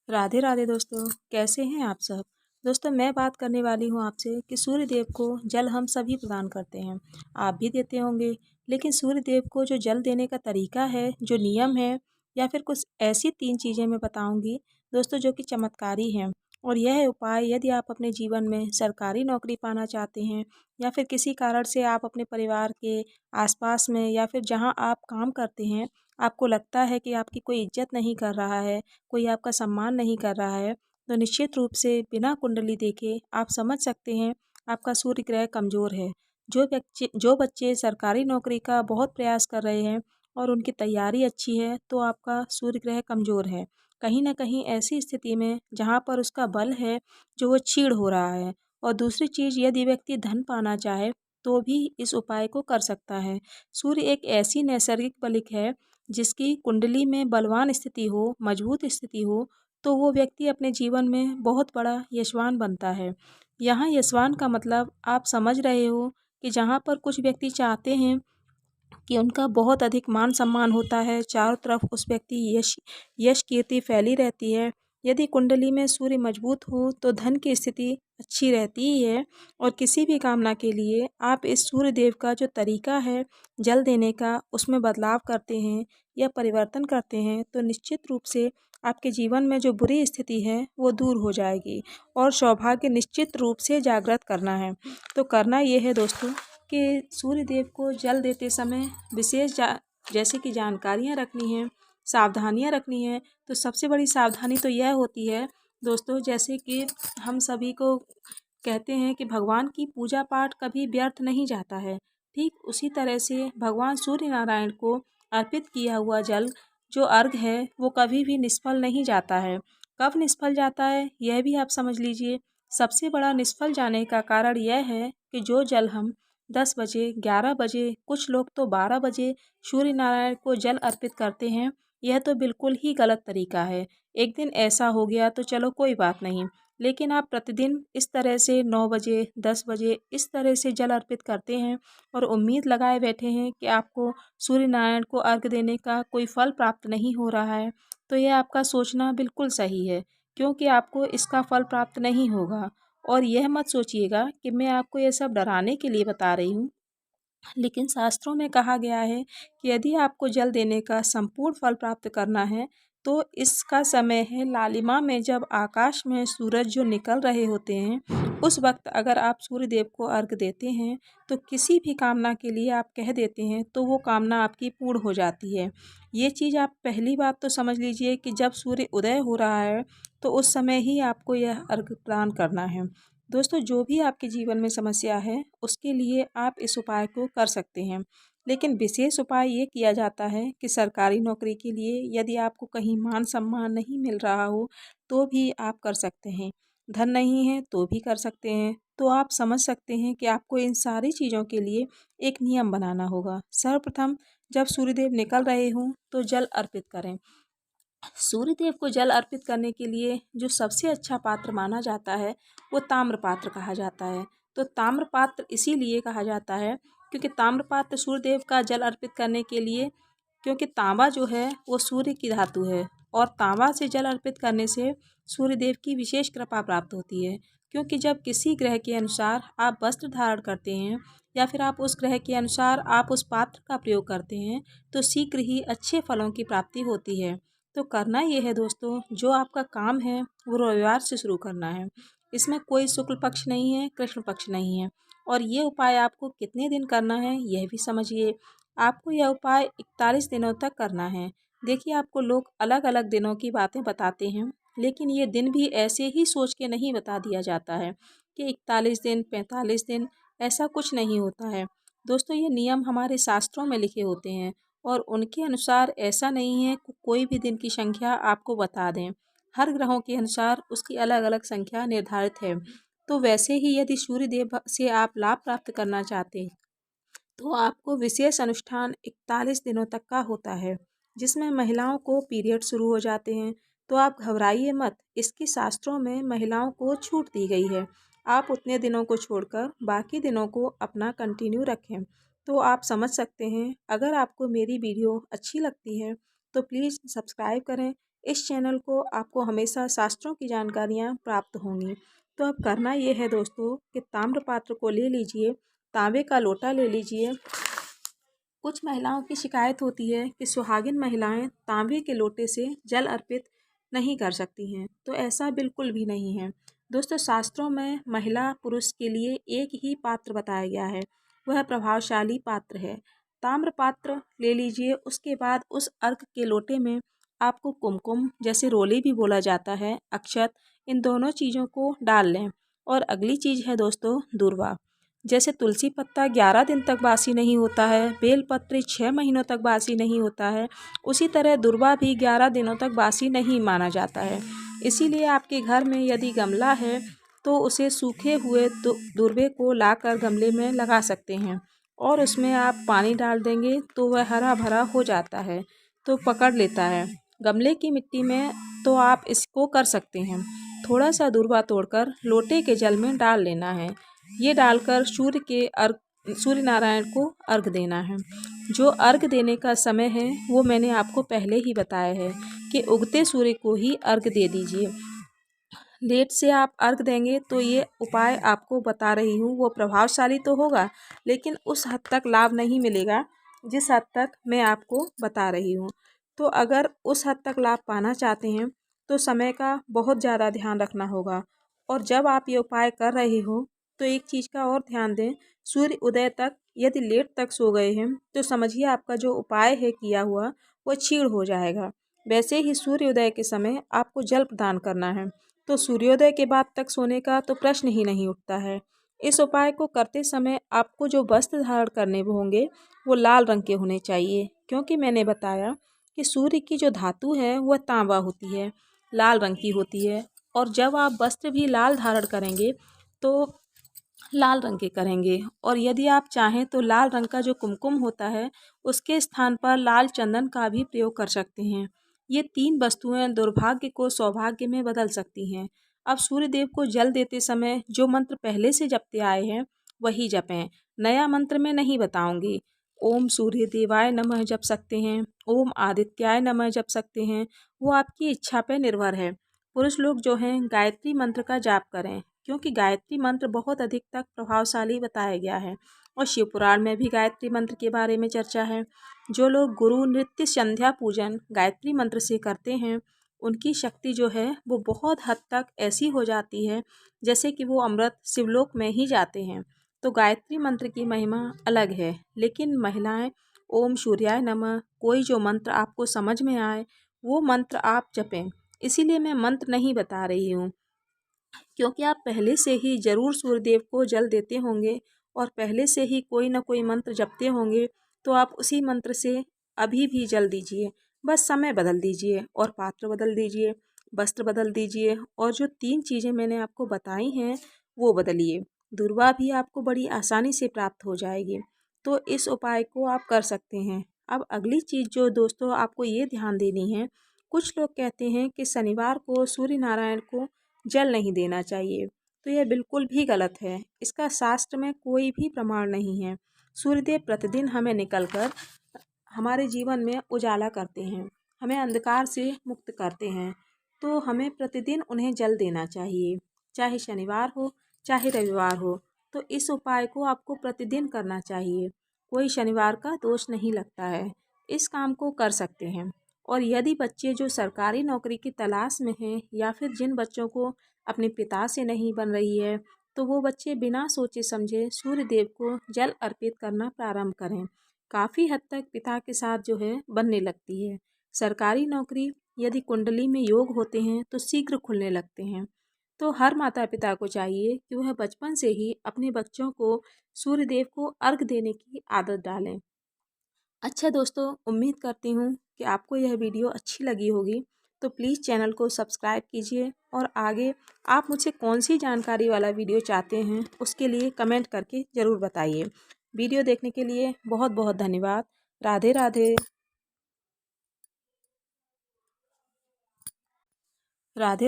राधे राधे दोस्तों। कैसे हैं आप सब। दोस्तों मैं बात करने वाली हूँ आपसे कि सूर्य देव को जल हम सभी प्रदान करते हैं। आप भी देते होंगे। लेकिन सूर्य देव को जो जल देने का तरीका है, जो नियम है, या फिर कुछ ऐसी 3 चीज़ें मैं बताऊंगी दोस्तों जो कि चमत्कारी हैं। और यह उपाय यदि आप अपने जीवन में सरकारी नौकरी पाना चाहते हैं, या फिर किसी कारण से आप अपने परिवार के आसपास में या फिर जहाँ आप काम करते हैं, आपको लगता है कि आपकी कोई इज्जत नहीं कर रहा है, कोई आपका सम्मान नहीं कर रहा है, तो निश्चित रूप से बिना कुंडली देखे आप समझ सकते हैं आपका सूर्य ग्रह कमज़ोर है। जो बच्चे सरकारी नौकरी का बहुत प्रयास कर रहे हैं और उनकी तैयारी अच्छी है, तो आपका सूर्य ग्रह कमज़ोर है। कहीं न कहीं ऐसी स्थिति में जहाँ पर उसका बल है, जो वो क्षीण हो रहा है। और दूसरी चीज़, यदि व्यक्ति धन पाना चाहे, तो भी इस उपाय को कर सकता है। सूर्य एक ऐसी नैसर्गिक बलिक है जिसकी कुंडली में बलवान स्थिति हो, मजबूत स्थिति हो, तो वो व्यक्ति अपने जीवन में बहुत बड़ा यशवान बनता है। यहाँ यशवान का मतलब आप समझ रहे हो कि जहाँ पर कुछ व्यक्ति चाहते हैं कि उनका बहुत अधिक मान-सम्मान होता है, चारों तरफ उस व्यक्ति यश यश कीर्ति फैली रहती है। यदि कुंडली में सूर्य मजबूत हो तो धन की स्थिति अच्छी रहती ही है। और किसी भी कामना के लिए आप इस सूर्य देव का जो तरीका है जल देने का, उसमें बदलाव करते हैं या परिवर्तन करते हैं, तो निश्चित रूप से आपके जीवन में जो बुरी स्थिति है वो दूर हो जाएगी और सौभाग्य निश्चित रूप से जागृत करना है। तो करना ये है दोस्तों कि सूर्य देव को जल देते समय विशेष जैसे कि जानकारियाँ रखनी हैं, सावधानियाँ रखनी हैं। तो सबसे बड़ी सावधानी तो यह होती है दोस्तों, जैसे कि हम सभी को कहते हैं कि भगवान की पूजा पाठ कभी व्यर्थ नहीं जाता है। ठीक उसी तरह से भगवान सूर्य नारायण को अर्पित किया हुआ जल, जो अर्घ है, वो कभी भी निष्फल नहीं जाता है। कब निष्फल जाता है यह भी आप समझ लीजिए। सबसे बड़ा निष्फल जाने का कारण यह है कि जो जल हम 10 बजे, 11 बजे, कुछ लोग तो 12 बजे सूर्य नारायण को जल अर्पित करते हैं, यह तो बिल्कुल ही गलत तरीका है। एक दिन ऐसा हो गया तो चलो कोई बात नहीं, लेकिन आप प्रतिदिन इस तरह से 9 बजे, 10 बजे इस तरह से जल अर्पित करते हैं और उम्मीद लगाए बैठे हैं कि आपको सूर्य नारायण को अर्घ देने का कोई फल प्राप्त नहीं हो रहा है, तो यह आपका सोचना बिल्कुल सही है, क्योंकि आपको इसका फल प्राप्त नहीं होगा। और यह मत सोचिएगा कि मैं आपको ये सब डराने के लिए बता रही हूँ, लेकिन शास्त्रों में कहा गया है कि यदि आपको जल देने का संपूर्ण फल प्राप्त करना है, तो इसका समय है लालिमा में, जब आकाश में सूरज जो निकल रहे होते हैं, उस वक्त अगर आप सूर्य देव को अर्घ देते हैं, तो किसी भी कामना के लिए आप कह देते हैं तो वो कामना आपकी पूर्ण हो जाती है। ये चीज़ आप पहली बात तो समझ लीजिए कि जब सूर्य उदय हो रहा है, तो उस समय ही आपको यह अर्घ प्रदान करना है। दोस्तों जो भी आपके जीवन में समस्या है, उसके लिए आप इस उपाय को कर सकते हैं। लेकिन विशेष उपाय ये किया जाता है कि सरकारी नौकरी के लिए यदि आपको कहीं मान सम्मान नहीं मिल रहा हो, तो भी आप कर सकते हैं। धन नहीं है तो भी कर सकते हैं। तो आप समझ सकते हैं कि आपको इन सारी चीज़ों के लिए एक नियम बनाना होगा। सर्वप्रथम, जब सूर्यदेव निकल रहे हों तो जल अर्पित करें। सूर्य देव को जल अर्पित करने के लिए जो सबसे अच्छा पात्र माना जाता है, वो ताम्र पात्र कहा जाता है। तो ताम्र पात्र इसीलिए कहा जाता है क्योंकि ताम्र पात्र सूर्य देव का जल अर्पित करने के लिए, क्योंकि तांबा जो है वो सूर्य की धातु है, और तांबा से जल अर्पित करने से सूर्य देव की विशेष कृपा प्राप्त होती है। क्योंकि जब किसी ग्रह के अनुसार आप वस्त्र धारण करते हैं, या फिर आप उस ग्रह के अनुसार आप उस पात्र का प्रयोग करते हैं, तो शीघ्र ही अच्छे फलों की प्राप्ति होती है। तो करना ये है दोस्तों, जो आपका काम है वो रविवार से शुरू करना है। इसमें कोई शुक्ल पक्ष नहीं है, कृष्ण पक्ष नहीं है। और ये उपाय आपको कितने दिन करना है यह भी समझिए। आपको यह उपाय 41 दिनों तक करना है। देखिए, आपको लोग अलग अलग दिनों की बातें बताते हैं, लेकिन ये दिन भी ऐसे ही सोच के नहीं बता दिया जाता है कि 41 दिन, 45 दिन, ऐसा कुछ नहीं होता है। दोस्तों ये नियम हमारे शास्त्रों में लिखे होते हैं, और उनके अनुसार ऐसा नहीं है कि कोई भी दिन की संख्या आपको बता दें। हर ग्रहों के अनुसार उसकी अलग अलग संख्या निर्धारित है। तो वैसे ही यदि सूर्य देव से आप लाभ प्राप्त करना चाहते हैं, तो आपको विशेष अनुष्ठान 41 दिनों तक का होता है, जिसमें महिलाओं को पीरियड शुरू हो जाते हैं। तो आप घबराइए मत, इसकी शास्त्रों में महिलाओं को छूट दी गई है। आप उतने दिनों को छोड़कर बाकी दिनों को अपना कंटिन्यू रखें। तो आप समझ सकते हैं। अगर आपको मेरी वीडियो अच्छी लगती है तो प्लीज़ सब्सक्राइब करें, इस चैनल को आपको हमेशा शास्त्रों की जानकारियाँ प्राप्त होंगी। तो अब करना ये है दोस्तों कि ताम्र पात्र को ले लीजिए, तांबे का लोटा ले लीजिए। कुछ महिलाओं की शिकायत होती है कि सुहागिन महिलाएं तांबे के लोटे से जल अर्पित नहीं कर सकती हैं, तो ऐसा बिल्कुल भी नहीं है दोस्तों। शास्त्रों में महिला पुरुष के लिए एक ही पात्र बताया गया है, वह प्रभावशाली पात्र है। ताम्र पात्र ले लीजिए। उसके बाद उस अर्घ के लोटे में आपको कुमकुम, जैसे रोली भी बोला जाता है, अक्षत, इन दोनों चीज़ों को डाल लें। और अगली चीज़ है दोस्तों दूर्वा। जैसे तुलसी पत्ता 11 दिन तक बासी नहीं होता है, बेलपत्र 6 महीनों तक बासी नहीं होता है, उसी तरह दूर्वा भी 11 दिनों तक बासी नहीं माना जाता है। इसीलिए आपके घर में यदि गमला है तो उसे सूखे हुए दूर्वे को लाकर गमले में लगा सकते हैं और उसमें आप पानी डाल देंगे तो वह हरा भरा हो जाता है, तो पकड़ लेता है। गमले की मिट्टी में तो आप इसको कर सकते हैं। थोड़ा सा दूर्वा तोड़कर लोटे के जल में डाल लेना है। ये डालकर सूर्य नारायण को अर्घ देना है। जो अर्घ देने का समय है वो मैंने आपको पहले ही बताया है कि उगते सूर्य को ही अर्घ दे दीजिए। लेट से आप अर्घ देंगे तो ये उपाय आपको बता रही हूँ वो प्रभावशाली तो होगा, लेकिन उस हद तक लाभ नहीं मिलेगा जिस हद तक मैं आपको बता रही हूँ। तो अगर उस हद तक लाभ पाना चाहते हैं तो समय का बहुत ज़्यादा ध्यान रखना होगा। और जब आप ये उपाय कर रहे हो तो एक चीज़ का और ध्यान दें, सूर्य उदय तक यदि लेट तक सो गए हैं तो समझिए आपका जो उपाय है किया हुआ वो छीड़ हो जाएगा। वैसे ही सूर्योदय के समय आपको जल प्रदान करना है, तो सूर्योदय के बाद तक सोने का तो प्रश्न ही नहीं उठता है। इस उपाय को करते समय आपको जो वस्त्र धारण करने होंगे वो लाल रंग के होने चाहिए, क्योंकि मैंने बताया कि सूर्य की जो धातु है वह तांबा होती है, लाल रंग की होती है। और जब आप वस्त्र भी लाल धारण करेंगे तो लाल रंग के करेंगे। और यदि आप चाहें तो लाल रंग का जो कुमकुम होता है उसके स्थान पर लाल चंदन का भी प्रयोग कर सकते हैं। ये 3 वस्तुएं दुर्भाग्य को सौभाग्य में बदल सकती हैं। अब सूर्य देव को जल देते समय जो मंत्र पहले से जपते आए हैं वही जपें, नया मंत्र मैं नहीं बताऊंगी। ओम सूर्य देवाय नमः जप सकते हैं, ओम आदित्याय नमः जप सकते हैं, वो आपकी इच्छा पर निर्भर है। पुरुष लोग जो हैं गायत्री मंत्र का जाप करें, क्योंकि गायत्री मंत्र बहुत अधिक तक प्रभावशाली बताया गया है और शिव पुराण में भी गायत्री मंत्र के बारे में चर्चा है। जो लोग गुरु नृत्य संध्या पूजन गायत्री मंत्र से करते हैं उनकी शक्ति जो है वो बहुत हद तक ऐसी हो जाती है जैसे कि वो अमृत शिवलोक में ही जाते हैं। तो गायत्री मंत्र की महिमा अलग है। लेकिन महिलाएं ओम सूर्याय नमः कोई जो मंत्र आपको समझ में आए वो मंत्र आप जपें। इसीलिए मैं मंत्र नहीं बता रही हूँ, क्योंकि आप पहले से ही ज़रूर सूर्यदेव को जल देते होंगे और पहले से ही कोई ना कोई मंत्र जपते होंगे, तो आप उसी मंत्र से अभी भी जल दीजिए। बस समय बदल दीजिए और पात्र बदल दीजिए, वस्त्र बदल दीजिए और जो 3 चीज़ें मैंने आपको बताई हैं वो बदलिए। दूर्वा भी आपको बड़ी आसानी से प्राप्त हो जाएगी। तो इस उपाय को आप कर सकते हैं। अब अगली चीज़ जो दोस्तों आपको ये ध्यान देनी है, कुछ लोग कहते हैं कि शनिवार को सूर्य नारायण को जल नहीं देना चाहिए, तो यह बिल्कुल भी गलत है। इसका शास्त्र में कोई भी प्रमाण नहीं है। सूर्यदेव प्रतिदिन हमें निकलकर हमारे जीवन में उजाला करते हैं, हमें अंधकार से मुक्त करते हैं, तो हमें प्रतिदिन उन्हें जल देना चाहिए, चाहे शनिवार हो चाहे रविवार हो। तो इस उपाय को आपको प्रतिदिन करना चाहिए, कोई शनिवार का दोष नहीं लगता है, इस काम को कर सकते हैं। और यदि बच्चे जो सरकारी नौकरी की तलाश में हैं या फिर जिन बच्चों को अपने पिता से नहीं बन रही है, तो वो बच्चे बिना सोचे समझे सूर्य देव को जल अर्पित करना प्रारंभ करें। काफ़ी हद तक पिता के साथ जो है बनने लगती है। सरकारी नौकरी यदि कुंडली में योग होते हैं तो शीघ्र खुलने लगते हैं। तो हर माता पिता को चाहिए कि वह बचपन से ही अपने बच्चों को सूर्य देव को अर्घ देने की आदत डालें। अच्छा दोस्तों, उम्मीद करती हूँ कि आपको यह वीडियो अच्छी लगी होगी, तो प्लीज़ चैनल को सब्सक्राइब कीजिए और आगे आप मुझसे कौन सी जानकारी वाला वीडियो चाहते हैं उसके लिए कमेंट करके ज़रूर बताइए। वीडियो देखने के लिए बहुत बहुत धन्यवाद। राधे राधे। राधे राधे।